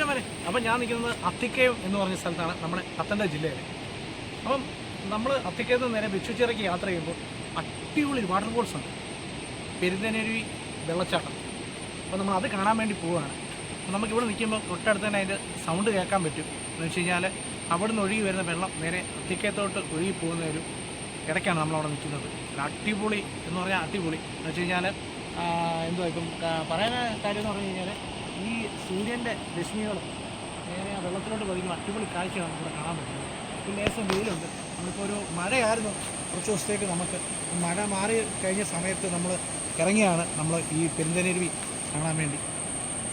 മച്ചന്മാരെ, അപ്പം ഞാൻ നിൽക്കുന്നത് അത്തിക്കയം എന്ന് പറഞ്ഞ സ്ഥലത്താണ്, നമ്മുടെ പത്തനംതിട്ട ജില്ലയിൽ. അപ്പം നമ്മൾ അത്തിക്കയത്ത് നിന്ന് നേരെ ബിച്ചുച്ചിറയ്ക്ക് യാത്ര ചെയ്യുമ്പോൾ അടിപൊളി വാട്ടർഫോൾസ് ഉണ്ട്, പെരുന്തേനരുവി വെള്ളച്ചാട്ടം. അപ്പോൾ നമ്മൾ അത് കാണാൻ വേണ്ടി പോവുകയാണ്. അപ്പോൾ നമുക്കിവിടെ നിൽക്കുമ്പോൾ തൊട്ടടുത്ത് തന്നെ അതിൻ്റെ സൗണ്ട് കേൾക്കാൻ പറ്റും. എന്ന് വെച്ച് കഴിഞ്ഞാൽ അവിടെ നിന്ന് ഒഴുകി വരുന്ന വെള്ളം നേരെ അത്തിക്കയത്തോട്ട് ഒഴുകി പോകുന്ന ഒരു ഇടയ്ക്കാണ് നമ്മളവിടെ നിൽക്കുന്നത്. അടിപൊളി എന്ന് പറഞ്ഞാൽ അടിപൊളി എന്ന് വെച്ച് കഴിഞ്ഞാൽ എന്തുവാ ഇപ്പം പറയുന്ന കാര്യം എന്ന് പറഞ്ഞു കഴിഞ്ഞാൽ ഈ സൂര്യൻ്റെ രശ്മികൾ നേരെ ആ വെള്ളത്തിലോട്ട് പതിക്കുന്ന അടിപൊളി കാഴ്ചയാണ് ഇവിടെ കാണാൻ പറ്റുന്നത്. ഈ ലേശം വെയിലുണ്ട്. നമ്മളിപ്പോൾ ഒരു മഴയായിരുന്നു കുറച്ച് ദിവസത്തേക്ക്. നമുക്ക് മഴ മാറി കഴിഞ്ഞ സമയത്ത് നമ്മൾ ഇറങ്ങിയാണ് നമ്മൾ ഈ പെരുന്തേനരുവി കാണാൻ വേണ്ടി.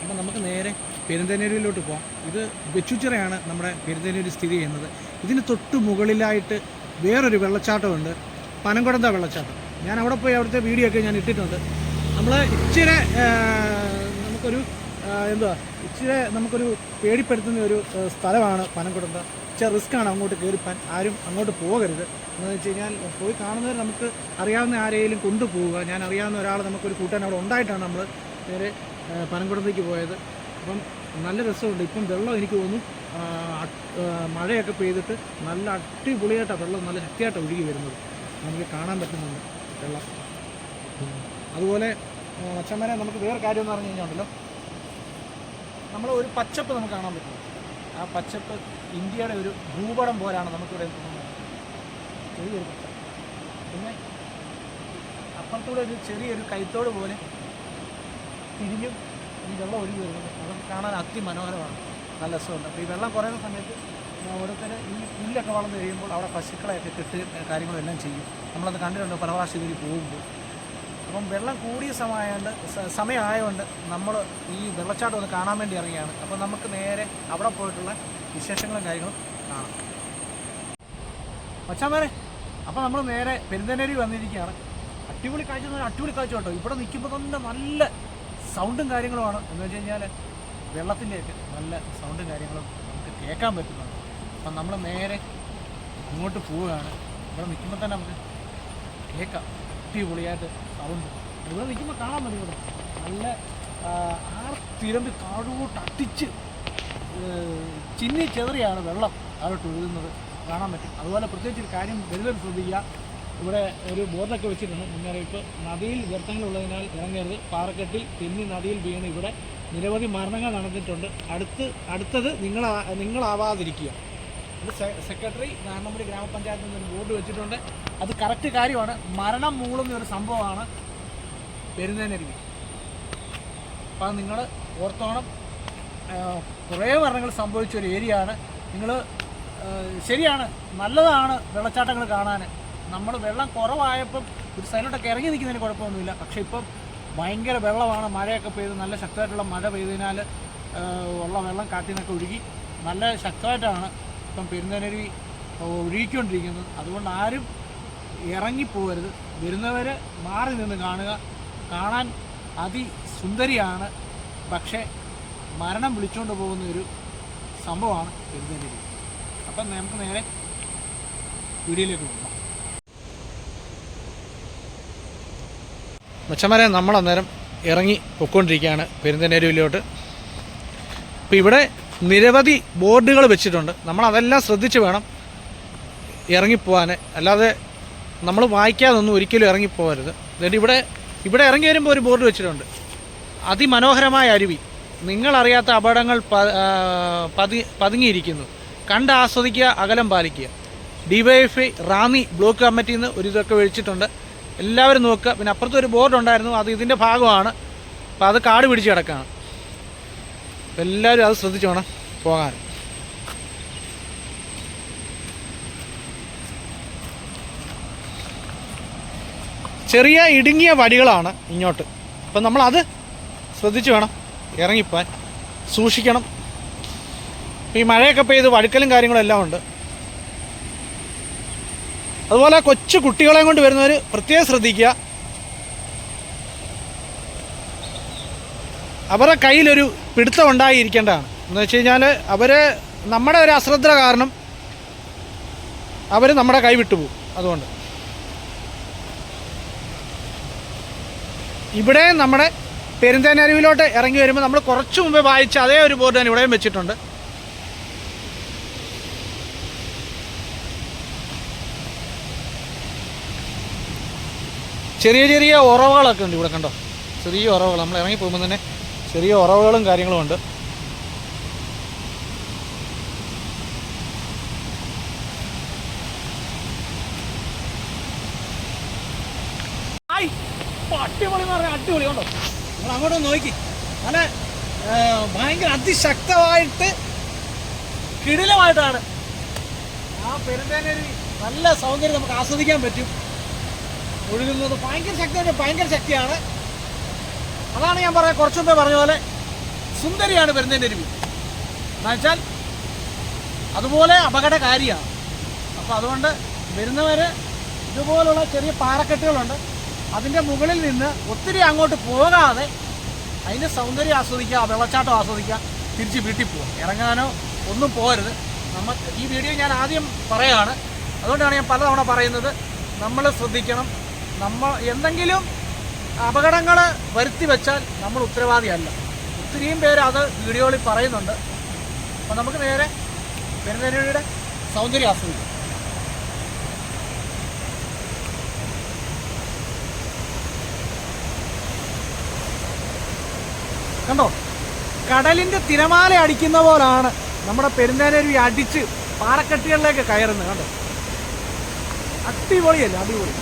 അപ്പം നമുക്ക് നേരെ പെരുന്തേനരുവിലോട്ട് പോകാം. ഇത് ബെച്ചുച്ചിറയാണ് നമ്മുടെ പെരുന്തേനരുവി സ്ഥിതി ചെയ്യുന്നത്. ഇതിന് തൊട്ട് മുകളിലായിട്ട് വേറൊരു വെള്ളച്ചാട്ടമുണ്ട്, പനംകുടന്ത വെള്ളച്ചാട്ടം. ഞാൻ അവിടെ പോയി അവിടുത്തെ വീഡിയോ ഒക്കെ ഞാൻ ഇട്ടിട്ടുണ്ട്. നമ്മൾ ഇച്ചിരി നമുക്കൊരു നമുക്കൊരു പേടിപ്പെടുത്തുന്ന ഒരു സ്ഥലമാണ് പനംകുടന്ത. ഇച്ചിരി റിസ്ക്കാണ് അങ്ങോട്ട് കയറിപ്പാൻ. ആരും അങ്ങോട്ട് പോകരുത്. എന്ന് വെച്ച് കഴിഞ്ഞാൽ പോയി കാണുന്നവർ നമുക്ക് അറിയാവുന്ന ആരെയും കൊണ്ടുപോവുക. ഞാൻ അറിയാവുന്ന ഒരാൾ നമുക്കൊരു കൂട്ടാൻ അവിടെ ഉണ്ടായിട്ടാണ് നമ്മൾ നേരെ പനംകുടത്തേക്ക് പോയത്. അപ്പം നല്ല രസമുണ്ട്. ഇപ്പം വെള്ളം എനിക്ക് തോന്നുന്നു മഴയൊക്കെ പെയ്തിട്ട് നല്ല അടിപൊളിയായിട്ടാണ് വെള്ളം നല്ല ശക്തിയായിട്ടാണ് ഒഴുകി വരുന്നത്. നമുക്ക് കാണാൻ പറ്റുന്നുണ്ട് വെള്ളം. അതുപോലെ അച്ഛന്മാരെ നമുക്ക് വേറെ കാര്യം എന്ന് പറഞ്ഞു കഴിഞ്ഞാൽ ഉണ്ടല്ലോ, നമ്മൾ ഒരു പച്ചപ്പ് നമുക്ക് കാണാൻ പറ്റുന്നു. ആ പച്ചപ്പ് ഇന്ത്യയുടെ ഒരു ഭൂപടം പോലാണ് നമുക്കിവിടെ തോന്നുന്നത്. ചെറിയൊരു പച്ചപ്പ്. പിന്നെ അപ്പുറത്തൂടെ ഒരു ചെറിയൊരു കൈത്തോട് പോലെ തിരിഞ്ഞും ഈ വെള്ളം ഒഴുകി വരുന്നത് അതൊക്കെ കാണാൻ അതിമനോഹരമാണ്. നല്ല രസമുണ്ട്. അപ്പോൾ ഈ വെള്ളം കുറയുന്ന സമയത്ത് ഓരോരുത്തർ ഈ പുല്ലൊക്കെ വളർന്നു കഴിയുമ്പോൾ അവിടെ പശുക്കളെയൊക്കെ കെട്ട് കാര്യങ്ങളെല്ലാം ചെയ്യും. നമ്മളത് കണ്ടിട്ടുണ്ട് പല പ്രാവശ്യം ഇതിൽ പോകുമ്പോൾ. അപ്പം വെള്ളം കൂടിയ സമയമായതുകൊണ്ട് നമ്മൾ ഈ വെള്ളച്ചാട്ടം ഒന്ന് കാണാൻ വേണ്ടി ഇറങ്ങിയാണ്. അപ്പോൾ നമുക്ക് നേരെ അവിടെ പോയിട്ടുള്ള വിശേഷങ്ങളും കാര്യങ്ങളും കാണാം. മച്ചാന്മാരെ, അപ്പോൾ നമ്മൾ നേരെ പെരുന്തേനരുവി വന്നിരിക്കുകയാണ്. അടിപൊളി കാഴ്ച എന്ന് പറഞ്ഞാൽ അടിപൊളി കാഴ്ച കേട്ടോ. ഇവിടെ നിൽക്കുമ്പോൾ തന്നെ നല്ല സൗണ്ടും കാര്യങ്ങളുമാണ്. എന്ന് വെച്ച് കഴിഞ്ഞാൽ വെള്ളത്തിൻ്റെയൊക്കെ നല്ല സൗണ്ടും കാര്യങ്ങളും നമുക്ക് കേൾക്കാൻ പറ്റുന്നുണ്ട്. അപ്പം നമ്മൾ നേരെ ഇങ്ങോട്ട് പോവുകയാണ്. ഇവിടെ നിൽക്കുമ്പോൾ തന്നെ നമുക്ക് കേൾക്കാം അടിപൊളിയായിട്ട് സൗണ്ട്. ഇവിടെ നിൽക്കുമ്പോൾ കാണാൻ മതി. ഇവിടെ നല്ല തിരമ്പി താഴോട്ട് അടിച്ച് ചിന്നി ചെറിയാണ് വെള്ളം താഴോട്ട് ഒഴുകുന്നത് കാണാൻ പറ്റും. അതുപോലെ പ്രത്യേകിച്ച് ഒരു കാര്യം വരുന്നൊരു ശ്രദ്ധിക്കുക, ഇവിടെ ഒരു ബോർഡൊക്കെ വെച്ചിട്ടുണ്ട്, മുന്നറിയിപ്പ്. നദിയിൽ ഗർത്തങ്ങളുള്ളതിനാൽ ഇറങ്ങരുത്. പാറക്കെട്ടിൽ തെന്നി നദിയിൽ വീണ് ഇവിടെ നിരവധി മരണങ്ങൾ നടന്നിട്ടുണ്ട്. അടുത്തത് നിങ്ങളാവാതിരിക്കുക. ഇത് സെക്രട്ടറി നാരണമ്പടി ഗ്രാമപഞ്ചായത്തിൽ നിന്ന് ബോർഡ് വെച്ചിട്ടുണ്ട്. അത് കറക്റ്റ് കാര്യമാണ്. മരണം മൂളുന്ന ഒരു സംഭവമാണ് പെരുന്തേനരുവി. അപ്പം അത് നിങ്ങൾ ഓർത്തോണം. കുറേ മരണങ്ങൾ സംഭവിച്ച ഒരു ഏരിയയാണ്. നിങ്ങൾ ശരിയാണ്, നല്ലതാണ് വെള്ളച്ചാട്ടങ്ങൾ കാണാൻ. നമ്മൾ വെള്ളം കുറവായപ്പം ഒരു സൈഡിലോട്ടൊക്കെ ഇറങ്ങി നിൽക്കുന്നതിന് കുഴപ്പമൊന്നുമില്ല. പക്ഷേ ഇപ്പം ഭയങ്കര വെള്ളമാണ്. മഴയൊക്കെ പെയ്ത് നല്ല ശക്തമായിട്ടുള്ള മഴ പെയ്തതിനാൽ ഉള്ള വെള്ളം കാട്ടിൽ നിന്നൊക്കെ ഒഴുകി നല്ല ശക്തമായിട്ടാണ് ഇപ്പം പെരുന്തേനരുവി ഒഴുകിക്കൊണ്ടിരിക്കുന്നത്. അതുകൊണ്ട് ആരും ഇറങ്ങിപ്പോകരുത്. വരുന്നവർ മാറി നിന്ന് കാണുക. കാണാൻ അതിസുന്ദരിയാണ്. പക്ഷേ മരണം വിളിച്ചുകൊണ്ട് പോകുന്ന ഒരു സംഭവമാണ് പെരുന്തേനരുവി. അപ്പം നമുക്ക് നേരെ വീഡിയോയിലേക്ക് പോകാം. മച്ചന്മാരെ, നമ്മൾ അന്നേരം ഇറങ്ങി പൊയ്ക്കൊണ്ടിരിക്കുകയാണ് പെരുന്തേനരുവിലോട്ട്. അപ്പോൾ ഇവിടെ നിരവധി ബോർഡുകൾ വെച്ചിട്ടുണ്ട്. നമ്മളതെല്ലാം ശ്രദ്ധിച്ച് വേണം ഇറങ്ങിപ്പോവാൻ. അല്ലാതെ നമ്മൾ വായിക്കാതൊന്നും ഒരിക്കലും ഇറങ്ങിപ്പോകരുത്. എന്നിട്ട് ഇവിടെ ഇറങ്ങി വരുമ്പോൾ ഒരു ബോർഡ് വെച്ചിട്ടുണ്ട്, അതിമനോഹരമായ അരുവി, നിങ്ങളറിയാത്ത അപകടങ്ങൾ പതുങ്ങിയിരിക്കുന്നു, കണ്ട് ആസ്വദിക്കുക, അകലം പാലിക്കുക. DYFI റാന്നി ബ്ലോക്ക് കമ്മിറ്റിയിൽ നിന്ന് ഒരു ഇതൊക്കെ വെച്ചിട്ടുണ്ട്. എല്ലാവരും നോക്കുക. പിന്നെ അപ്പുറത്തൊരു ഒരു ബോർഡ് ഉണ്ടായിരുന്നു, അത് ഇതിൻ്റെ ഭാഗമാണ്. അപ്പോൾ അത് കാട് പിടിച്ച് കിടക്കുകയാണ്. എല്ലാവരും അത് ശ്രദ്ധിച്ച് വേണം പോകാൻ. ചെറിയ ഇടുങ്ങിയ വടികളാണ് ഇങ്ങോട്ട്. അപ്പം നമ്മളത് ശ്രദ്ധിച്ച് വേണം ഇറങ്ങിപ്പോൻ. സൂക്ഷിക്കണം. ഈ മഴയൊക്കെ പെയ്ത് വഴുക്കലും കാര്യങ്ങളും എല്ലാം ഉണ്ട്. അതുപോലെ കൊച്ചു കുട്ടികളെ കൊണ്ട് വരുന്നവർ പ്രത്യേകം ശ്രദ്ധിക്കുക. അവരുടെ കയ്യിലൊരു പിടുത്തം ഉണ്ടായിരിക്കേണ്ടതാണ്. എന്ന് വെച്ച് കഴിഞ്ഞാൽ നമ്മുടെ ഒരു അശ്രദ്ധ കാരണം അവർ നമ്മുടെ കൈ വിട്ടുപോകും. അതുകൊണ്ട് ഇവിടെ നമ്മുടെ പെരുന്തേനരുവിലോട്ട് ഇറങ്ങി വരുമ്പോൾ നമ്മൾ കുറച്ച് മുമ്പേ വായിച്ച അതേ ഒരു ബോർഡ് തന്നെ ഇവിടെയും വെച്ചിട്ടുണ്ട്. ചെറിയ ചെറിയ ഉറവുകളൊക്കെ ഉണ്ട് ഇവിടെ, കണ്ടോ? ചെറിയ ഉറവുകൾ, നമ്മൾ ഇറങ്ങി പോകുമ്പോൾ തന്നെ ചെറിയ ഉറവുകളും കാര്യങ്ങളും ഉണ്ട്. അടിപൊളി എന്ന് പറഞ്ഞാൽ അടിപൊളി, കണ്ടോ? നമ്മൾ അങ്ങോട്ട് നോക്കി, നല്ല ഭയങ്കര അതിശക്തമായിട്ട് കിടിലമായിട്ടാണ് ആ പെരുന്തേനരുവി. നല്ല സൗന്ദര്യം നമുക്ക് ആസ്വദിക്കാൻ പറ്റും. ഒഴുകുന്നത് ഭയങ്കര ശക്തിയാണ്. അതാണ് ഞാൻ പറയാം, കുറച്ചു മുമ്പേ പറഞ്ഞ പോലെ സുന്ദരിയാണ് പെരുന്തേനരുവി എന്നുവെച്ചാൽ അതുപോലെ അപകടകാരിയാണ്. അപ്പോൾ അതുകൊണ്ട് വരുന്നവർ ഇതുപോലുള്ള ചെറിയ പാറക്കെട്ടുകളുണ്ട്, അതിൻ്റെ മുകളിൽ നിന്ന് ഒത്തിരി അങ്ങോട്ട് പോകാതെ അതിൻ്റെ സൗന്ദര്യം ആസ്വദിക്കുക, വെള്ളച്ചാട്ടം ആസ്വദിക്കുക, തിരിച്ച് വീട്ടിൽ പോവുക. ഇറങ്ങാനോ ഒന്നും പോകരുത്. നമുക്ക് ഈ വീഡിയോ ഞാൻ ആദ്യം പറയുകയാണ്, അതുകൊണ്ടാണ് ഞാൻ പലതവണ പറയുന്നത്. നമ്മൾ ശ്രദ്ധിക്കണം. നമ്മൾ എന്തെങ്കിലും അപകടങ്ങൾ വരുത്തി വെച്ചാൽ നമ്മൾ ഉത്തരവാദിയല്ല. ഒത്തിരിയും പേര് അത് വീഡിയോയിൽ പറയുന്നുണ്ട്. അപ്പോൾ നമുക്ക് നേരെ പെരുന്തേനരുവിയുടെ സൗന്ദര്യം ആസ്വദിക്കാം. കണ്ടോ, കടലിൻ്റെ തിരമാല അടിക്കുന്ന പോലാണ് നമ്മുടെ പെരുന്തേനരുവി അടിച്ച് പാറക്കെട്ടുകളിലേക്ക് കയറുന്നത്. കണ്ടോ, അടിപൊളിയല്ലേ? അടിപൊളി.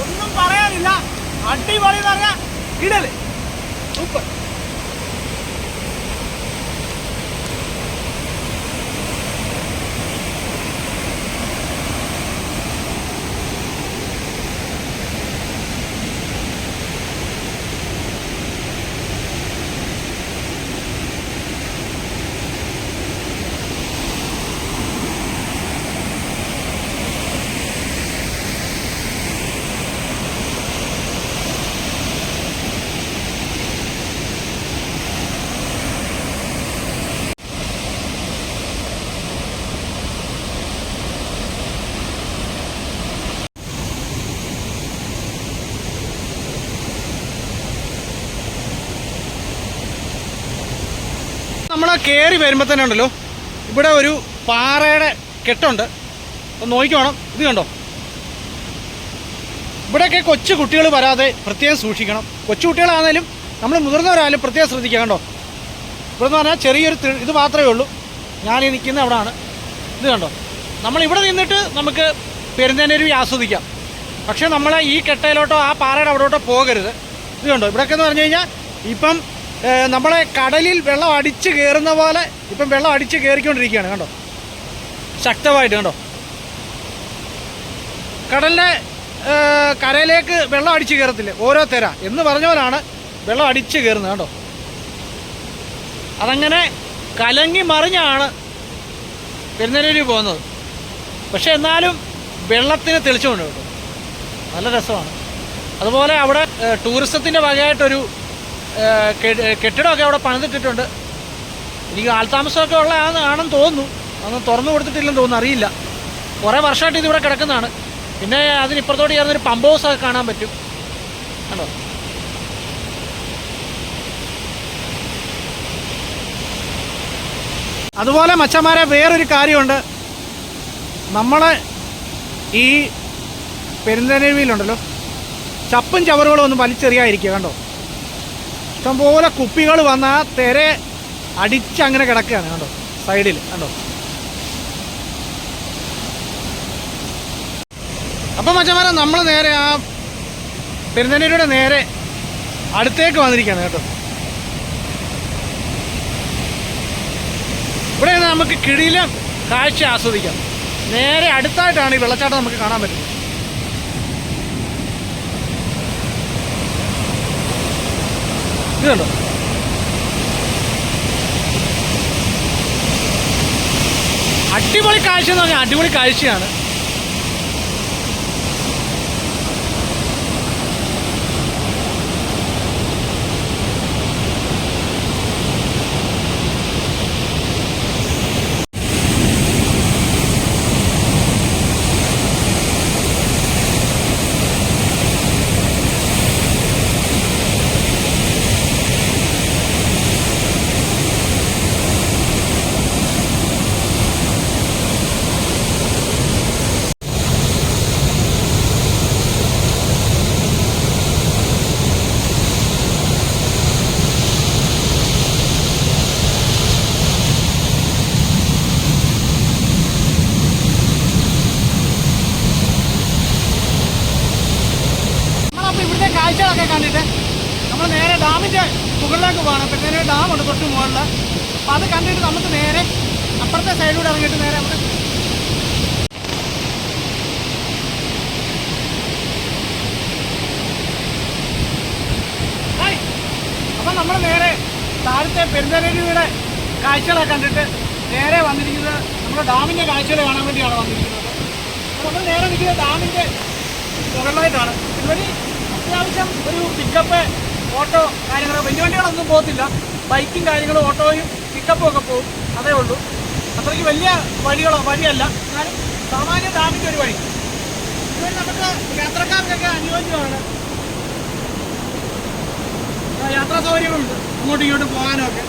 ഒന്നും പറയാനില്ല, അടിപൊളി എന്ന് പറഞ്ഞാൽ ഇടല് സൂപ്പർ. നമ്മൾ കയറി വരുമ്പോൾ തന്നെ ഉണ്ടല്ലോ, ഇവിടെ ഒരു പാറയുടെ കെട്ടുണ്ട്. ഒന്ന് നോക്കിക്കോണം. ഇത് കണ്ടോ, ഇവിടെയൊക്കെ കൊച്ചു കുട്ടികൾ വരാതെ പ്രത്യേകം സൂക്ഷിക്കണം. കൊച്ചു കുട്ടികളാണെങ്കിലും നമ്മൾ മുതിർന്നവരായാലും പ്രത്യേകം ശ്രദ്ധിക്കുക. കണ്ടോ, ഇവിടെ എന്ന് പറഞ്ഞാൽ ചെറിയൊരു ഇത് മാത്രമേ ഉള്ളൂ. ഞാനീ നിൽക്കുന്നത് അവിടെയാണ്. ഇത് കണ്ടോ, നമ്മളിവിടെ നിന്നിട്ട് നമുക്ക് പെരുന്തേനരുവി ആസ്വദിക്കാം. പക്ഷേ നമ്മൾ ഈ കെട്ടയിലോട്ടോ ആ പാറയുടെ അവിടോട്ടോ പോകരുത്. ഇത് കണ്ടോ, ഇവിടെയൊക്കെ എന്ന് പറഞ്ഞു കഴിഞ്ഞാൽ ഇപ്പം നമ്മളെ കടലിൽ വെള്ളം അടിച്ച് കയറുന്ന പോലെ ഇപ്പം വെള്ളം അടിച്ച് കയറിക്കൊണ്ടിരിക്കുകയാണ്. കണ്ടോ, ശക്തമായിട്ട്. കണ്ടോ, കടലിൻ്റെ കരയിലേക്ക് വെള്ളം അടിച്ച് കയറത്തില്ലേ, ഓരോ തെര എന്ന് പറഞ്ഞ പോലാണ് വെള്ളം അടിച്ച് കയറുന്നത്. കണ്ടോ, അതങ്ങനെ കലങ്ങി മറിഞ്ഞാണ് പെരുന്തേനരുവി പോകുന്നത്. പക്ഷെ എന്നാലും വെള്ളത്തിന് തെളിച്ചമുണ്ട് കേട്ടോ, നല്ല രസമാണ്. അതുപോലെ അവിടെ ടൂറിസത്തിൻ്റെ ഭാഗമായിട്ടൊരു കെട്ടിടമൊക്കെ അവിടെ പണിതിട്ടിട്ടുണ്ട്. എനിക്ക് ആൾതാമസമൊക്കെ ആണെന്ന് തോന്നുന്നു. അതൊന്നും തുറന്നു കൊടുത്തിട്ടില്ലെന്ന് തോന്നുന്നു, അറിയില്ല. കുറേ വർഷമായിട്ട് ഇതിവിടെ കിടക്കുന്നതാണ്. പിന്നെ അതിനിപ്പുറത്തോട്ട് ചേർന്നൊരു പമ്പ് ഹൗസൊക്കെ കാണാൻ പറ്റും. കണ്ടോ, അതുപോലെ മച്ചന്മാരെ വേറൊരു കാര്യമുണ്ട്. നമ്മളെ ഈ പെരുന്തേനരുവിയിലുണ്ടല്ലോ, ചപ്പും ചവറുകളും ഒന്നും വലിച്ചെറിയാതിരിക്കുക. കണ്ടോ, ഇഷ്ടംപോലെ കുപ്പികൾ വന്ന ആ തെര അടിച്ചങ്ങനെ കിടക്കുകയാണ്. കണ്ടോ, സൈഡിൽ. കണ്ടോ, അപ്പം മച്ചന്മാരെ നമ്മൾ നേരെ ആ പെരുന്തേനരുവിയുടെ നേരെ അടുത്തേക്ക് വന്നിരിക്കുകയാണ് കേട്ടോ. ഇവിടെ നമുക്ക് കിടിലം കാഴ്ച ആസ്വദിക്കാം. നേരെ അടുത്തായിട്ടാണ് ഈ വെള്ളച്ചാട്ടം നമുക്ക് കാണാൻ പറ്റുന്നത്. ഇത് കണ്ടോ, അടിപൊളി കാഴ്ച എന്ന് പറഞ്ഞാൽ അടിപൊളി കാഴ്ചയാണ്. കാഴ്ചകളൊക്കെ കണ്ടിട്ട് നമ്മൾ നേരെ ഡാമിൻ്റെ മുകളിലേക്ക് പോകണം. പിന്നെ ഡാമുണ്ട് തൊട്ട് മുകളിൽ. അപ്പം അത് കണ്ടിട്ട് നമുക്ക് നേരെ അപ്പുറത്തെ സൈഡിലൂടെ ഇറങ്ങിയിട്ട് നേരെ നമ്മൾ അപ്പം നമ്മൾ നേരെ താഴത്തെ പെരുന്തേനരുവിയുടെ കാഴ്ചകളൊക്കെ കണ്ടിട്ട് നേരെ വന്നിരിക്കുന്നത് നമ്മുടെ ഡാമിൻ്റെ കാഴ്ചകൾ കാണാൻ വേണ്ടിയാണ് വന്നിരിക്കുന്നത്. അപ്പോൾ നമ്മൾ നേരെ നിൽക്കുന്നത് ഡാമിൻ്റെ മുകളിലായിട്ടാണ്. ഇതുവഴി അത്യാവശ്യം ഒരു പിക്കപ്പ്, ഓട്ടോ കാര്യങ്ങൾ, വലിയ വണ്ടികളൊന്നും പോകത്തില്ല. ബൈക്കും കാര്യങ്ങളും ഓട്ടോയും പിക്കപ്പും ഒക്കെ പോകും, അതേ ഉള്ളൂ. അത്രയ്ക്ക് വലിയ വഴിയല്ല, എന്നാലും സാമാന്യ ഡാമിൻ്റെ ഒരു വഴി. ഇതുവഴി നമുക്ക് യാത്രക്കാർക്കൊക്കെ അനുയോജ്യമാണ്. യാത്രാ സൗകര്യങ്ങളുണ്ട് അങ്ങോട്ടും ഇങ്ങോട്ടും പോകാനും ഒക്കെ.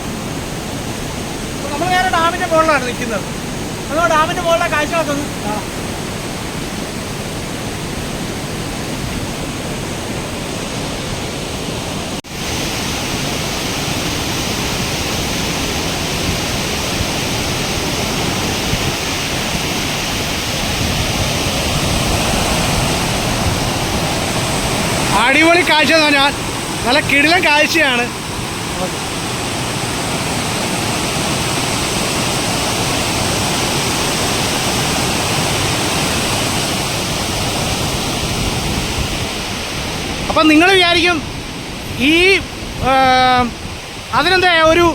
അപ്പോൾ നമ്മൾ നേരെ ഡാമിൻ്റെ മുകളിലാണ് നിൽക്കുന്നത്. നമ്മൾ ഡാമിൻ്റെ മുകളിലെ കാഴ്ചകളൊക്കെ ഒന്ന് കാണാം. അടിപൊളി കാഴ്ച എന്ന് പറഞ്ഞാൽ നല്ല കിടിലൻ കാഴ്ചയാണ്. അപ്പം നിങ്ങൾ വിചാരിക്കും ഈ അതിനെന്താ ഒരു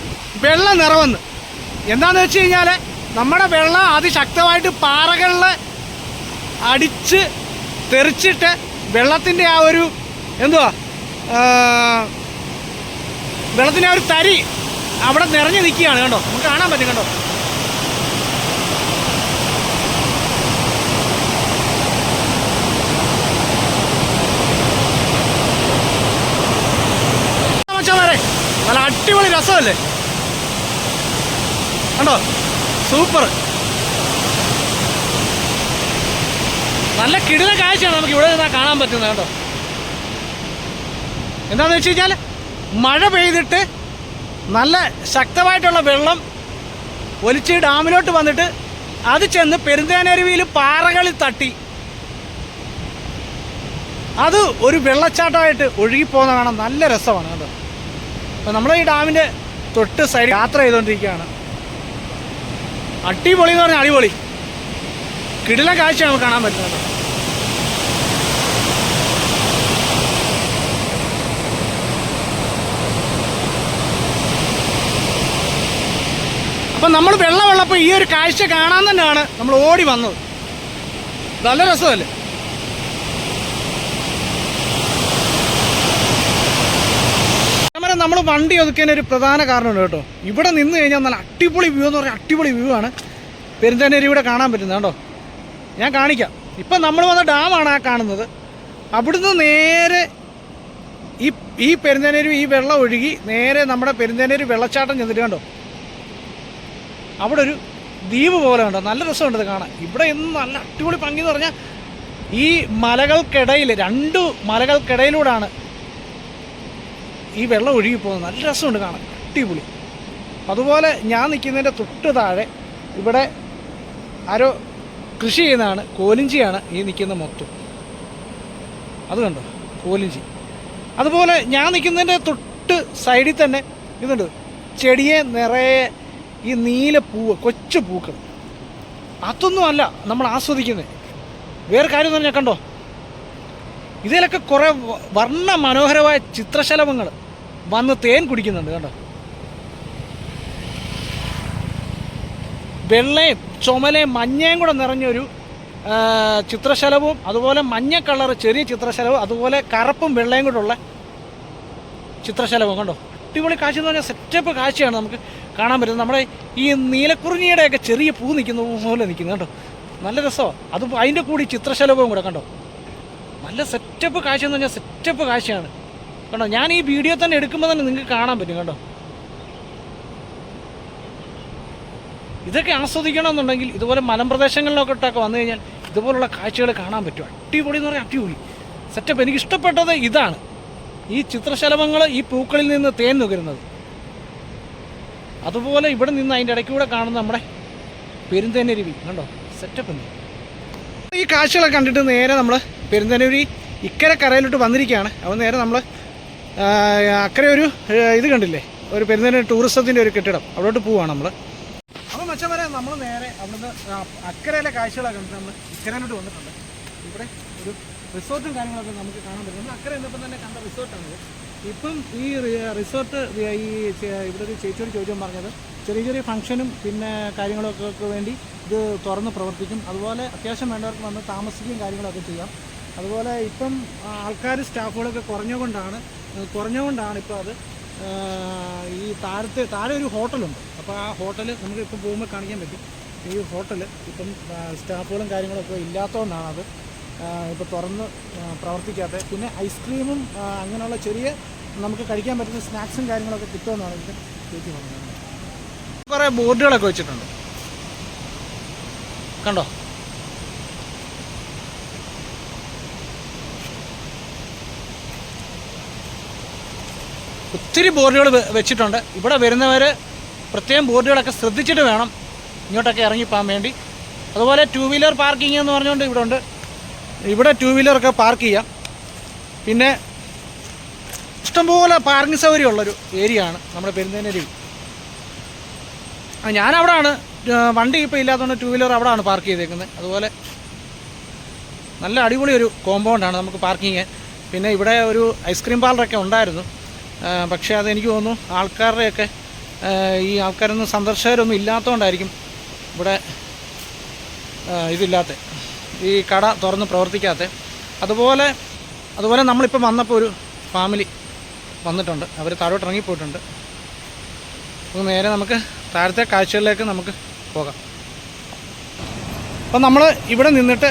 വെള്ള നിറവെന്ന്. എന്താണെന്ന് വെച്ച് കഴിഞ്ഞാൽ നമ്മുടെ വെള്ളം അതിശക്തമായിട്ട് പാറകളിൽ അടിച്ച് തെറിച്ചിട്ട് വെള്ളത്തിൻ്റെ ആ ഒരു എന്തുവാ വെള്ളത്തിൻ്റെ ആ ഒരു തരി അവിടെ നിറഞ്ഞു നിൽക്കുകയാണ്. കണ്ടോ, നമുക്ക് കാണാൻ പറ്റും. കണ്ടോ, മച്ചാമാരെ നല്ല അടിപൊളി രസമല്ലേ? കണ്ടോ, സൂപ്പർ. നല്ല കിടിലൻ കാഴ്ചയാണ് നമുക്ക് ഇവിടെ നിന്നാൽ കാണാൻ പറ്റുന്നത്. കേട്ടോ, എന്താണെന്ന് വെച്ച് കഴിഞ്ഞാൽ മഴ പെയ്തിട്ട് നല്ല ശക്തമായിട്ടുള്ള വെള്ളം ഒലിച്ച് ഡാമിലോട്ട് വന്നിട്ട് അത് ചെന്ന് പെരുന്തേനരുവിയിൽ പാറകളിൽ തട്ടി അത് ഒരു വെള്ളച്ചാട്ടമായിട്ട് ഒഴുകിപ്പോകുന്ന കാണാൻ നല്ല രസമാണ്. കേട്ടോ, അപ്പോൾ നമ്മൾ ഈ ഡാമിൻ്റെ തൊട്ട് സൈഡ് യാത്ര ചെയ്തുകൊണ്ടിരിക്കുകയാണ്. അടിപൊളി എന്ന് പറഞ്ഞാൽ അടിപൊളി കിടിലൻ കാഴ്ച നമുക്ക് കാണാൻ പറ്റുന്നത്. അപ്പം നമ്മൾ വെള്ളമുള്ളപ്പോൾ ഈ ഒരു കാഴ്ച കാണാൻ തന്നെയാണ് നമ്മൾ ഓടി വന്നത്. നല്ല രസമല്ലേ? നമ്മൾ വണ്ടി ഒതുക്കിയതിന് ഒരു പ്രധാന കാരണമുണ്ട് കേട്ടോ. ഇവിടെ നിന്ന് കഴിഞ്ഞാൽ നല്ല അടിപൊളി വ്യൂ എന്ന് പറഞ്ഞാൽ അടിപൊളി വ്യൂ ആണ് പെരുന്തേനരുവിയുടെ കാണാൻ പറ്റുന്നത്. കേട്ടോ, ഞാൻ കാണിക്കാം. ഇപ്പം നമ്മൾ വന്ന ഡാമാണ് ആ കാണുന്നത്. അവിടുന്ന് നേരെ ഈ പെരുന്തേനരുവി ഈ വെള്ളം ഒഴുകി നേരെ നമ്മുടെ പെരുന്തേനരുവി വെള്ളച്ചാട്ടം ചെന്നിട്ട് കണ്ടോ, അവിടെ ഒരു ദ്വീപ് പോലെ ഉണ്ടോ. നല്ല രസമുണ്ട് കാണാൻ. ഇവിടെ ഇന്ന് നല്ല അടിപൊളി ഭംഗി എന്ന് പറഞ്ഞാൽ ഈ മലകൾക്കിടയിൽ, രണ്ട് മലകൾക്കിടയിലൂടെയാണ് ഈ വെള്ളം ഒഴുകി പോകുന്നത്. നല്ല രസമുണ്ട് കാണാൻ, അടിപൊളി. അതുപോലെ ഞാൻ നിൽക്കുന്നതിൻ്റെ തൊട്ട് താഴെ ഇവിടെ ആരോ കൃഷി ചെയ്യുന്നതാണ്. കോലിഞ്ചിയാണ് ഈ നിൽക്കുന്ന മൊത്തം. അത് കണ്ടോ, കോലിഞ്ചി. അതുപോലെ ഞാൻ നിൽക്കുന്നതിൻ്റെ തൊട്ട് സൈഡിൽ തന്നെ ഇതുണ്ട്, ചെടിയെ നിറയെ ഈ നീല പൂവ്, കൊച്ചു പൂക്കൾ. അതൊന്നുമല്ല നമ്മൾ ആസ്വദിക്കുന്നത്. വേറെ കാര്യം തന്നെ കണ്ടോ, ഇതിലൊക്കെ കുറേ വർണ്ണ മനോഹരമായ ചിത്രശലഭങ്ങൾ വന്ന് തേൻ കുടിക്കുന്നുണ്ട് കണ്ടോ. വെള്ളയും ചുമലയും മഞ്ഞയും കൂടെ നിറഞ്ഞൊരു ചിത്രശലഭവും, അതുപോലെ മഞ്ഞ കളർ ചെറിയ ചിത്രശലഭവും, അതുപോലെ കറുപ്പും വെള്ളയും കൂടെ ഉള്ള ചിത്രശലഭം കണ്ടോ. അടിപൊളി കാഴ്ച എന്ന് പറഞ്ഞാൽ സെറ്റപ്പ് കാഴ്ചയാണ് നമുക്ക് കാണാൻ പറ്റുന്നത്. നമ്മുടെ ഈ നീലക്കുറിഞ്ഞിയുടെയൊക്കെ ചെറിയ പൂ നിൽക്കുന്ന പോലെ നിൽക്കുന്നത് കേട്ടോ, നല്ല രസമാണ്. അത് അതിൻ്റെ കൂടി ചിത്രശലഭവും കൂടെ കണ്ടോ, നല്ല സെറ്റപ്പ് കാഴ്ച എന്ന് പറഞ്ഞാൽ സെറ്റപ്പ് കാഴ്ചയാണ് കണ്ടോ. ഞാൻ ഈ വീഡിയോ തന്നെ എടുക്കുമ്പോൾ തന്നെ നിങ്ങൾക്ക് കാണാൻ പറ്റും കണ്ടോ. ഇതൊക്കെ ആസ്വദിക്കണമെന്നുണ്ടെങ്കിൽ ഇതുപോലെ മലമ്പ്രദേശങ്ങളിലൊക്കെ വന്നു കഴിഞ്ഞാൽ ഇതുപോലുള്ള കാഴ്ചകൾ കാണാൻ പറ്റും. അടിപൊളി എന്ന് പറഞ്ഞാൽ അടിപൊളി സെറ്റപ്പ്. എനിക്ക് ഇഷ്ടപ്പെട്ടത് ഇതാണ്, ഈ ചിത്രശലഭങ്ങൾ ഈ പൂക്കളിൽ നിന്ന് തേൻ നുകരുന്നത്. അതുപോലെ ഇവിടെ നിന്ന് അതിൻ്റെ ഇടയ്ക്കൂടെ കാണുന്ന നമ്മുടെ പെരുന്തേനരുവി കണ്ടോ, സെറ്റപ്പ്. ഈ കാഴ്ചകളൊക്കെ കണ്ടിട്ട് നേരെ നമ്മൾ പെരുന്തേനരുവി ഇക്കരെ കരയിലോട്ട് വന്നിരിക്കുകയാണ്. അപ്പോൾ നേരെ നമ്മൾ അക്കരെ ഒരു ഇത് കണ്ടില്ലേ, ഒരു പെരുന്തേനരുവി ടൂറിസത്തിൻ്റെ ഒരു കെട്ടിടം, അവിടോട്ട് പോവുകയാണ് നമ്മൾ. അപ്പോൾ മച്ചന്മാരെ നമ്മൾ നേരെ അവിടുന്ന് അക്കരയിലെ കാഴ്ചകളൊക്കെ കണ്ടിട്ട് നമ്മൾ ഇക്കരയിലോട്ട് വന്നിട്ടുണ്ട്. ഇവിടെ ഒരു റിസോർട്ടും കാര്യങ്ങളൊക്കെ നമുക്ക് കാണാൻ പറ്റും. നമ്മൾ അക്കരെ എന്നപ്പം തന്നെ കണ്ട റിസോർട്ടാണിത്. ഇപ്പം ഈ റിസോർട്ട് ഈ ഇവിടെ ഒരു ചേച്ചിയോട് ചോദിച്ചാൽ പറഞ്ഞത് ചെറിയ ചെറിയ ഫംഗ്ഷനും പിന്നെ കാര്യങ്ങളൊക്കെ വേണ്ടി ഇത് തുറന്ന് പ്രവർത്തിക്കും. അതുപോലെ അത്യാവശ്യം വേണ്ടവർക്ക് വന്ന് താമസിക്കുകയും കാര്യങ്ങളൊക്കെ ചെയ്യാം. അതുപോലെ ഇപ്പം ആൾക്കാർ സ്റ്റാഫുകളൊക്കെ കുറഞ്ഞുകൊണ്ടാണ് ഇപ്പോൾ അത് ഈ താഴെ ഒരു ഹോട്ടലുണ്ട്. അപ്പോൾ ആ ഹോട്ടൽ നമുക്ക് ഇപ്പം പോകുമ്പോൾ കാണിക്കാൻ പറ്റും. ഈ ഹോട്ടൽ ഇപ്പം സ്റ്റാഫുകളും കാര്യങ്ങളൊക്കെ ഇല്ലാത്തതുകൊണ്ടാണ് അത് ഇപ്പോൾ തുറന്ന് പ്രവർത്തിക്കാത്തത്. പിന്നെ ഐസ്ക്രീമും അങ്ങനെയുള്ള ചെറിയ നമുക്ക് കഴിക്കാൻ പറ്റുന്ന സ്നാക്സും കാര്യങ്ങളൊക്കെ കിട്ടുമെന്നാണ് എനിക്ക് ചേച്ചി പറഞ്ഞത്. കുറേ ബോർഡുകളൊക്കെ വെച്ചിട്ടുണ്ട് കണ്ടോ. ഒത്തിരി ബോർഡുകൾ വെച്ചിട്ടുണ്ട്. ഇവിടെ വരുന്നവർ പ്രത്യേകം ബോർഡുകളൊക്കെ ശ്രദ്ധിച്ചിട്ട് വേണം ഇങ്ങോട്ടൊക്കെ ഇറങ്ങിപ്പോകാൻ വേണ്ടി. അതുപോലെ 2 വീലർ പാർക്കിംഗ് എന്ന് പറഞ്ഞുകൊണ്ട് ഇവിടെ ഉണ്ട്. ഇവിടെ 2 വീലറൊക്കെ പാർക്ക് ചെയ്യാം. പിന്നെ ഇഷ്ടംപോലെ പാർക്കിംഗ് സൗകര്യമുള്ളൊരു ഏരിയ ആണ് നമ്മുടെ പെരുന്തേനരുവി. ഞാനവിടെയാണ് വണ്ടി ഇപ്പോൾ ഇല്ലാത്തതുകൊണ്ട് 2 വീലർ അവിടെയാണ് പാർക്ക് ചെയ്തേക്കുന്നത്. അതുപോലെ നല്ല അടിപൊളി ഒരു കോമ്പൗണ്ടാണ് നമുക്ക് പാർക്കിങ് ചെയ്യാൻ. പിന്നെ ഇവിടെ ഒരു ഐസ്ക്രീം പാർലറൊക്കെ ഉണ്ടായിരുന്നു. പക്ഷേ അതെനിക്ക് തോന്നുന്നു ആൾക്കാരുടെയൊക്കെ ഈ ആൾക്കാരൊന്നും സന്ദർശകരൊന്നും ഇല്ലാത്തതുകൊണ്ടായിരിക്കും ഇവിടെ ഇതില്ലാത്ത ഈ കട തുറന്ന് പ്രവർത്തിക്കാത്ത. അതുപോലെ നമ്മളിപ്പോൾ വന്നപ്പോൾ ഒരു ഫാമിലി വന്നിട്ടുണ്ട്, അവർ താഴോട്ട് ഇറങ്ങിപ്പോയിട്ടുണ്ട്. അപ്പോൾ നേരെ നമുക്ക് താഴത്തെ കാഴ്ചകളിലേക്ക് നമുക്ക് പോകാം. അപ്പോൾ നമ്മൾ ഇവിടെ നിന്നിട്ട്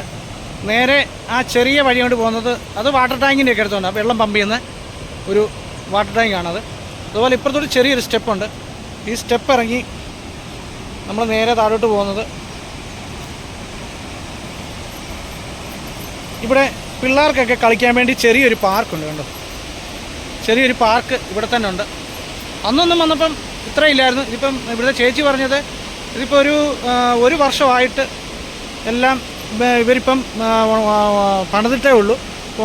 നേരെ ആ ചെറിയ വഴി കൊണ്ട് പോകുന്നത് അത് വാട്ടർ ടാങ്കിൻ്റെയൊക്കെ അടുത്തുണ്ട്, വെള്ളം പമ്പ് ചെയ്യുന്ന ഒരു വാട്ടർ ടാങ്കാണത്. അതുപോലെ ഇപ്പുറത്തൊരു ചെറിയൊരു സ്റ്റെപ്പുണ്ട്. ഈ സ്റ്റെപ്പ് ഇറങ്ങി നമ്മൾ നേരെ താഴോട്ട് പോകുന്നത് ഇവിടെ പിള്ളേർക്കൊക്കെ കളിക്കാൻ വേണ്ടി ചെറിയൊരു പാർക്കുണ്ട് കണ്ടോ. ചെറിയൊരു പാർക്ക് ഇവിടെ തന്നെ ഉണ്ട്. അന്നൊന്നും വന്നപ്പം ഇത്ര ഇല്ലായിരുന്നു. ഇതിപ്പം ഇവിടുത്തെ ചേച്ചി പറഞ്ഞത് ഇതിപ്പോൾ ഒരു വർഷമായിട്ട് എല്ലാം ഇവരിപ്പം പണിതിട്ടേ ഉള്ളൂ,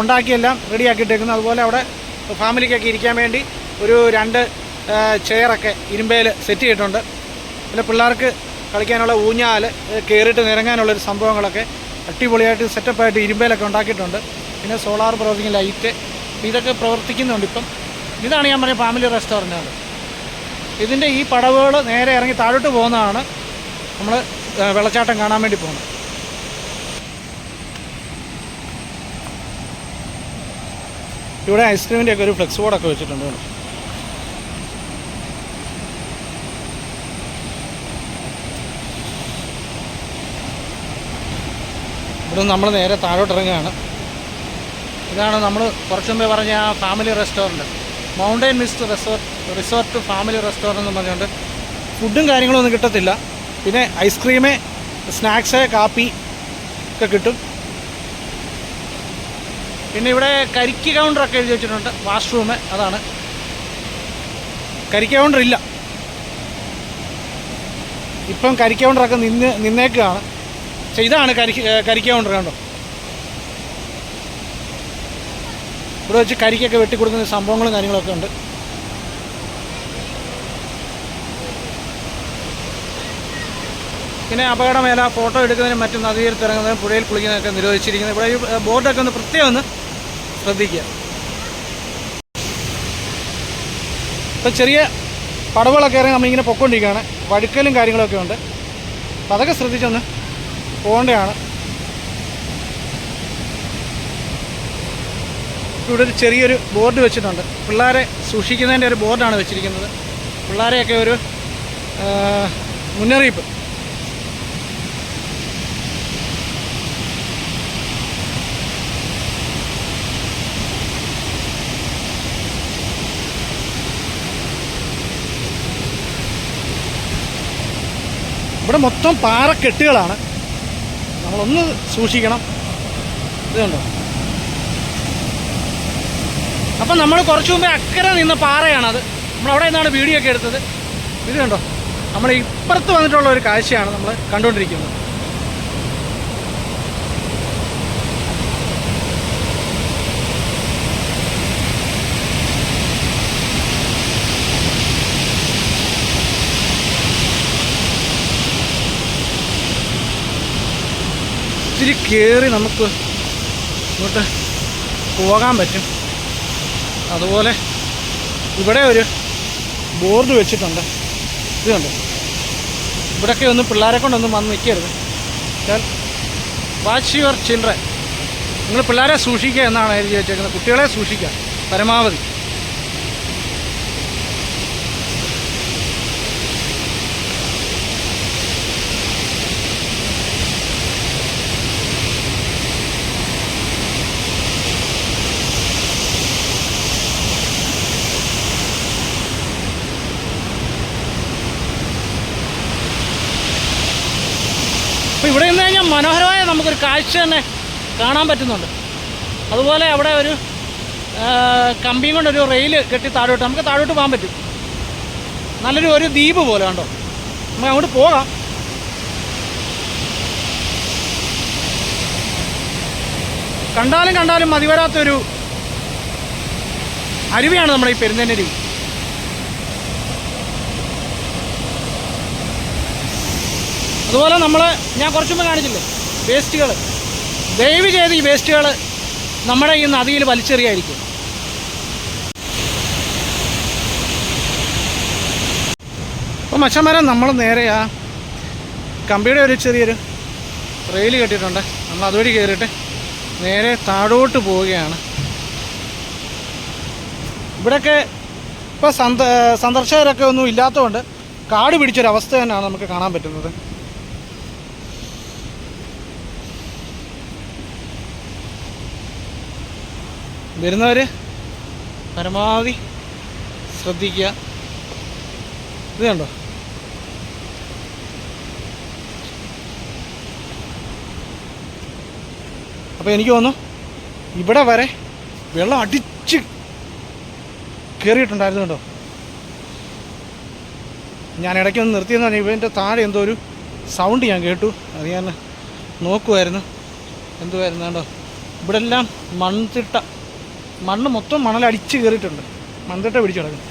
ഉണ്ടാക്കിയെല്ലാം റെഡിയാക്കിയിട്ടേക്കുന്നു. അതുപോലെ അവിടെ ഫാമിലിക്കൊക്കെ ഇരിക്കാൻ വേണ്ടി ഒരു 2 ചെയറൊക്കെ ഇരുമ്പയിൽ സെറ്റ് ചെയ്തിട്ടുണ്ട്. പിന്നെ പിള്ളേർക്ക് കളിക്കാനുള്ള ഊഞ്ഞാൽ, കയറിയിട്ട് നിരങ്ങാനുള്ളൊരു സംഭവങ്ങളൊക്കെ അടിപൊളിയായിട്ട് സെറ്റപ്പായിട്ട് ഇരുമ്പയിലൊക്കെ ഉണ്ടാക്കിയിട്ടുണ്ട്. പിന്നെ സോളാർ പ്രവർത്തിക്കുന്ന ലൈറ്റ് ഇതൊക്കെ പ്രവർത്തിക്കുന്നുണ്ട് ഇപ്പം. ഇതാണ് ഞാൻ പറഞ്ഞ ഫാമിലി റെസ്റ്റോറൻറ്റാണ്. ഇതിൻ്റെ ഈ പടവുകൾ നേരെ ഇറങ്ങി താഴോട്ട് പോകുന്നതാണ് നമ്മൾ വെള്ളച്ചാട്ടം കാണാൻ വേണ്ടി പോകുന്നത്. ഇവിടെ ഐസ്ക്രീമിൻ്റെയൊക്കെ ഒരു ഫ്ലെക്സ് ബോർഡൊക്കെ വെച്ചിട്ടുണ്ട്. ഇവിടെ നമ്മൾ നേരെ താഴോട്ട് ഇറങ്ങുകയാണ്. ഇതാണ് നമ്മൾ കുറച്ച് മുമ്പേ പറഞ്ഞ ആ family restaurant, mountain mist resort family restaurant എന്ന് പറഞ്ഞുകൊണ്ട് ഫുഡും കാര്യങ്ങളൊന്നും കിട്ടത്തില്ല. പിന്നെ ഐസ്ക്രീം, സ്നാക്സ്, കാപ്പി ഒക്കെ കിട്ടും. പിന്നെ ഇവിടെ കരിക്ക് കൗണ്ടറൊക്കെ എഴുതി വെച്ചിട്ടുണ്ട്. വാഷ്റൂം അതാണ്. കരിക്ക് കൗണ്ടർ ഇല്ല ഇപ്പം. കരിക്ക് കൗണ്ടറൊക്കെ നിന്നേക്കുകയാണ്. പക്ഷേ ഇതാണ് കരിക്ക് കൗണ്ടർ കണ്ടോ. ഇവിടെ വെച്ച് കരിക്കൊക്കെ വെട്ടിക്കൊടുക്കുന്ന സംഭവങ്ങളും കാര്യങ്ങളൊക്കെ ഉണ്ട്. പിന്നെ അപകടമേല, ഫോട്ടോ എടുക്കുന്നതിനും മറ്റും നദീതീരത്ത് ഇറങ്ങുന്നതിനും പുഴയിൽ കുളിക്കുന്നതൊക്കെ നിരോധിച്ചിരിക്കുന്നത്. ഇവിടെ ഈ ബോർഡൊക്കെ ഒന്ന് പ്രത്യേകം ഒന്ന് ശ്രദ്ധിക്കുക. ഇപ്പം ചെറിയ പടവുകളൊക്കെ ഇറങ്ങി നമ്മളിങ്ങനെ പൊയ്ക്കൊണ്ടിരിക്കുകയാണ്. വഴുക്കലും കാര്യങ്ങളൊക്കെ ഉണ്ട്. അപ്പം അതൊക്കെ ശ്രദ്ധിച്ചൊന്ന് പോകേണ്ടതാണ്. ഇവിടെ ഒരു ചെറിയൊരു ബോർഡ് വെച്ചിട്ടുണ്ട്. പിള്ളേരെ സൂക്ഷിക്കുന്നതിൻ്റെ ഒരു ബോർഡാണ് വെച്ചിരിക്കുന്നത്. പിള്ളേരെയൊക്കെ ഒരു മുന്നറിയിപ്പ്. ഇവിടെ മൊത്തം പാറക്കെട്ടുകളാണ്. നമ്മളൊന്ന് സൂക്ഷിക്കണം. ഇതുണ്ടോ? അപ്പം നമ്മൾ കുറച്ച് മുമ്പേ അക്കരെ നിന്ന പാറയാണത്. നമ്മളവിടെ നിന്നാണ് വീഡിയോ ഒക്കെ എടുത്തത്. ഇത് കണ്ടോ? നമ്മൾ ഇപ്പുറത്ത് വന്നിട്ടുള്ള ഒരു കാഴ്ചയാണ് നമ്മൾ കണ്ടുകൊണ്ടിരിക്കുന്നത്. ഇത്തിരി കയറി നമുക്ക് ഇങ്ങോട്ട് പോകാൻ പറ്റും. അതുപോലെ ഇവിടെ ഒരു ബോർഡ് വെച്ചിട്ടുണ്ട്. ഇത് കണ്ടോ? ഇവിടെയൊക്കെ ഒന്നും പിള്ളേരെ കൊണ്ടൊന്നും വന്ന് നിൽക്കരുത്. Watch your children. നിങ്ങൾ പിള്ളേരെ സൂക്ഷിക്കുക എന്നാണ് എഴുതി വെച്ചേക്കുന്നത്. കുട്ടികളെ സൂക്ഷിക്കുക പരമാവധി. അപ്പോൾ ഇവിടെ നിന്ന് കഴിഞ്ഞാൽ മനോഹരമായ നമുക്കൊരു കാഴ്ച തന്നെ കാണാൻ പറ്റുന്നുണ്ട്. അതുപോലെ അവിടെ ഒരു കമ്പിയും കൊണ്ടൊരു റെയിൽ കെട്ടി താഴോട്ട് നമുക്ക് താഴോട്ട് പോകാൻ പറ്റും. നല്ലൊരു ദ്വീപ് പോലെ കണ്ടോ? നമുക്ക് അങ്ങോട്ട് പോകാം. കണ്ടാലും മതിവരാത്തൊരു അരുവിയാണ് നമ്മുടെ ഈ പെരുന്തേനരുവി. അതുപോലെ ഞാൻ കുറച്ച് മുമ്പ് കാണിച്ചില്ലേ വേസ്റ്റുകൾ. ദയവ് ചെയ്ത് ഈ വേസ്റ്റുകൾ നമ്മുടെ ഈ നദിയിൽ വലിച്ചെറിയായിരിക്കും. അപ്പോൾ മച്ചന്മാരെ നമ്മൾ നേരെ ആ കമ്പിയുടെ ഒരു ചെറിയൊരു റെയിൽ കെട്ടിയിട്ടുണ്ട്. നമ്മൾ അതുവഴി കയറിയിട്ട് നേരെ താഴോട്ട് പോവുകയാണ്. ഇവിടെയൊക്കെ ഇപ്പോൾ സന്ദർശകരൊക്കെ ഒന്നും ഇല്ലാത്തതുകൊണ്ട് കാട് പിടിച്ചൊരവസ്ഥ തന്നെയാണ് നമുക്ക് കാണാൻ പറ്റുന്നത്. വരുന്നവർ പരമാവധി ശ്രദ്ധിക്കുക. ഇത് കണ്ടോ? അപ്പോൾ എനിക്ക് തോന്നുന്നു ഇവിടെ വരെ വെള്ളം അടിച്ച് കയറിയിട്ടുണ്ടായിരുന്നു കേട്ടോ. ഞാൻ ഇടയ്ക്കൊന്ന് നിർത്തിയെന്ന് പറഞ്ഞാൽ ഇവൻ്റെ താഴെ എന്തോ ഒരു സൗണ്ട് ഞാൻ കേട്ടു. അത് ഞാൻ നോക്കുമായിരുന്നു എന്തുമായിരുന്നു കേട്ടോ. ഇവിടെ എല്ലാം മണ്ണ് മൊത്തം മണലടിച്ച് കയറിയിട്ടുണ്ട്. മൺതിട്ട പിടിച്ചു കിടക്കുന്നു.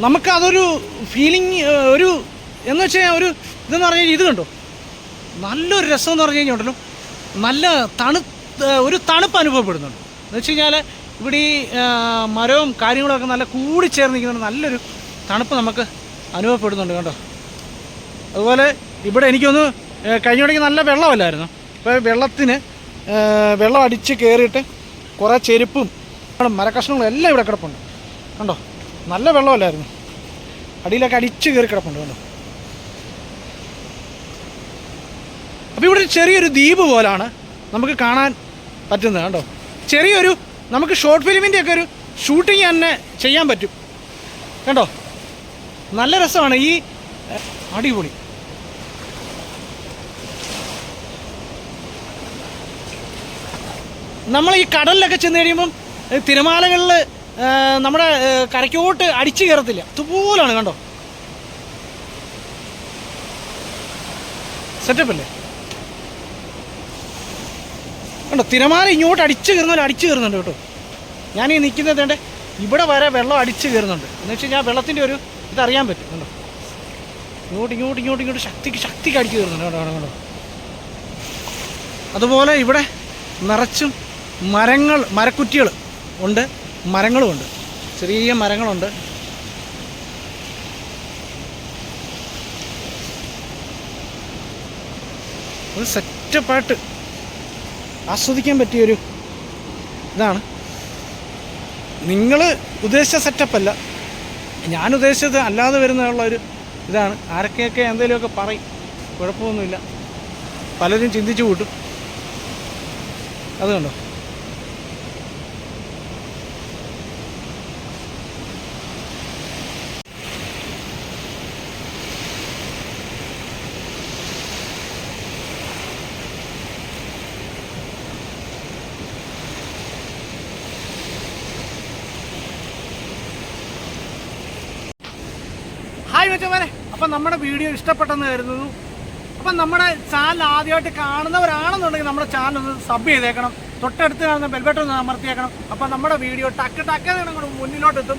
നമുക്കതൊരു ഫീലിംഗ് എന്ന് വെച്ചാൽ ഇതെന്ന് പറഞ്ഞു കഴിഞ്ഞാൽ ഇത് കണ്ടോ, നല്ലൊരു രസം എന്ന് പറഞ്ഞു കഴിഞ്ഞാൽ ഉണ്ടല്ലോ, നല്ല ഒരു തണുപ്പ് അനുഭവപ്പെടുന്നുണ്ട്. എന്ന് വെച്ച് കഴിഞ്ഞാൽ ഇവിടെ ഈ മരവും കാര്യങ്ങളൊക്കെ നല്ല കൂടിച്ചേർന്ന് നിൽക്കുന്നുണ്ട്. നല്ലൊരു തണുപ്പ് നമുക്ക് അനുഭവപ്പെടുന്നുണ്ട് കേട്ടോ. അതുപോലെ ഇവിടെ എനിക്കൊന്ന് കഴിഞ്ഞിടയ്ക്ക് നല്ല വെള്ളമല്ലായിരുന്നു. ഇപ്പോൾ വെള്ളം അടിച്ച് കയറിയിട്ട് കുറേ ചെരുപ്പും മരക്കഷ്ണങ്ങളും എല്ലാം ഇവിടെ കിടപ്പുണ്ട് കണ്ടോ. നല്ല വെള്ളമല്ലായിരുന്നു, അടിയിലൊക്കെ അടിച്ച് കയറി കിടപ്പുണ്ട് കണ്ടോ. അപ്പോൾ ഇവിടെ ചെറിയൊരു ദ്വീപ് പോലാണ് നമുക്ക് കാണാൻ പറ്റുന്നത് കണ്ടോ. നമുക്ക് ഷോർട്ട് ഫിലിമിൻ്റെയൊക്കെ ഒരു ഷൂട്ടിങ് തന്നെ ചെയ്യാൻ പറ്റും കണ്ടോ. നല്ല രസമാണ് ഈ അടിപൊളി. നമ്മൾ ഈ കടലിലൊക്കെ ചെന്ന് കഴിയുമ്പം തിരമാലകളിൽ നമ്മുടെ കരയ്ക്കോട്ട് അടിച്ചു കയറത്തില്ല, അതുപോലാണ് കണ്ടോ. സെറ്റപ്പല്ലേ കണ്ടോ. തിരമാല ഇങ്ങോട്ട് അടിച്ചു കയറുന്നുണ്ട് കേട്ടോ. ഞാനീ നിൽക്കുന്നത് ഇവിടെ വരെ വെള്ളം അടിച്ചു കയറുന്നുണ്ട്. എന്ന് വെച്ച് കഴിഞ്ഞാൽ വെള്ളത്തിൻ്റെ ഒരു ഇതറിയാൻ പറ്റും. കണ്ടോ, ഇങ്ങോട്ട് ശക്തിക്ക് അടിച്ചു കയറുന്നുണ്ട്. കണ്ടോ. അതുപോലെ ഇവിടെ നിറച്ചും മരക്കുറ്റികൾ ഉണ്ട്, മരങ്ങളുമുണ്ട്, ചെറിയ മരങ്ങളുണ്ട്. ഒരു സെറ്റപ്പായിട്ട് ആസ്വദിക്കാൻ പറ്റിയൊരു ഇതാണ്. നിങ്ങൾ ഉദ്ദേശിച്ച സെറ്റപ്പല്ല, ഞാൻ ഉദ്ദേശിച്ചത് അല്ലാതെ വരുന്നതുള്ളൊരു ഇതാണ്. ആരൊക്കെയൊക്കെ എന്തെങ്കിലുമൊക്കെ പറയും, കുഴപ്പമൊന്നുമില്ല, പലരും ചിന്തിച്ചു കൂട്ടും. അത് കണ്ടോ, ഹായ് വെച്ചവരെ. അപ്പം നമ്മുടെ വീഡിയോ ഇഷ്ടപ്പെട്ടെന്ന് കരുതുന്നു. അപ്പം നമ്മുടെ ചാനൽ ആദ്യമായിട്ട് കാണുന്നവരാണെന്നുണ്ടെങ്കിൽ നമ്മുടെ ചാനൽ ഒന്ന് സബ് ചെയ്തേക്കണം, തൊട്ടടുത്ത് കാണുന്ന ബെൽബട്ടൺ ഒന്ന് അമർത്തിയേക്കണം. അപ്പം നമ്മുടെ വീഡിയോ ടക്ക് മുന്നിലോട്ടെത്തും.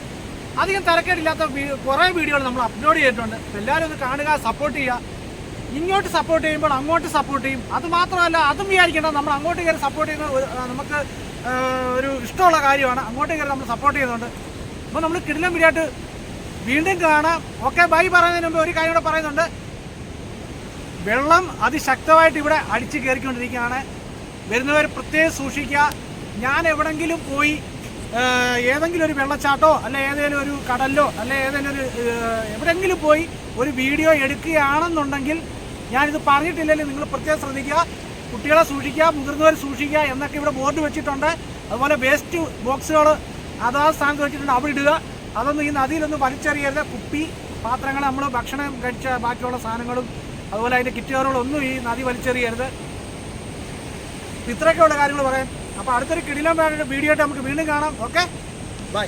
അധികം തിരക്കേടില്ലാത്ത കുറേ വീഡിയോകൾ നമ്മൾ അപ്ലോഡ് ചെയ്തിട്ടുണ്ട്. എല്ലാവരും ഒന്ന് കാണുക, സപ്പോർട്ട് ചെയ്യുക. ഇങ്ങോട്ട് സപ്പോർട്ട് ചെയ്യുമ്പോൾ അങ്ങോട്ട് സപ്പോർട്ട് ചെയ്യും. അതുമാത്രമല്ല, അതും വിചാരിക്കേണ്ട, നമ്മൾ അങ്ങോട്ട് കയറി സപ്പോർട്ട് ചെയ്യുന്ന നമുക്ക് ഒരു ഇഷ്ടമുള്ള കാര്യമാണ്. അങ്ങോട്ട് കയറി നമ്മൾ സപ്പോർട്ട് ചെയ്യുന്നുണ്ട്. അപ്പോൾ നമ്മൾ കിടിലം വീഡിയോയിട്ട് വീണ്ടും കാണാം. ഓക്കെ, ബൈ പറയുന്നതിന് മുമ്പ് ഒരു കാര്യം കൂടെ പറയുന്നുണ്ട്. വെള്ളം അതിശക്തമായിട്ട് ഇവിടെ അടിച്ച് കയറിക്കൊണ്ടിരിക്കുകയാണ്. വരുന്നവർ പ്രത്യേകം സൂക്ഷിക്കുക. ഞാൻ എവിടെങ്കിലും പോയി ഏതെങ്കിലും ഒരു വെള്ളച്ചാട്ടോ അല്ലെ ഏതെങ്കിലും ഒരു കടലിലോ അല്ലെ ഏതെങ്കിലും ഒരു എവിടെയെങ്കിലും പോയി ഒരു വീഡിയോ എടുക്കുകയാണെന്നുണ്ടെങ്കിൽ, ഞാനിത് പറഞ്ഞിട്ടില്ലെങ്കിൽ നിങ്ങൾ പ്രത്യേകം ശ്രദ്ധിക്കുക. കുട്ടികളെ സൂക്ഷിക്കുക, മുതിർന്നവർ സൂക്ഷിക്കുക എന്നൊക്കെ ഇവിടെ ബോർഡ് വെച്ചിട്ടുണ്ട്. അതുപോലെ വേസ്റ്റ് ബോക്സുകൾ അതാ സ്ഥാനത്ത് വെച്ചിട്ടുണ്ട്, അവിടെ ഇടുക. അതൊന്നും ഈ നദിയിലൊന്നും വലിച്ചെറിയരുത്. കുപ്പി പാത്രങ്ങൾ, നമ്മൾ ഭക്ഷണം കഴിച്ച ബാക്കിയുള്ള സാധനങ്ങളും അതുപോലെ അതിൻ്റെ കിറ്റുകളൊന്നും ഈ നദി വലിച്ചെറിയരുത്. ഇത്രയൊക്കെയുള്ള കാര്യങ്ങൾ പറയാം. അപ്പോൾ അടുത്തൊരു കിടിലം വീഡിയോ ആയിട്ട് നമുക്ക് വീണ്ടും കാണാം. Okay, by.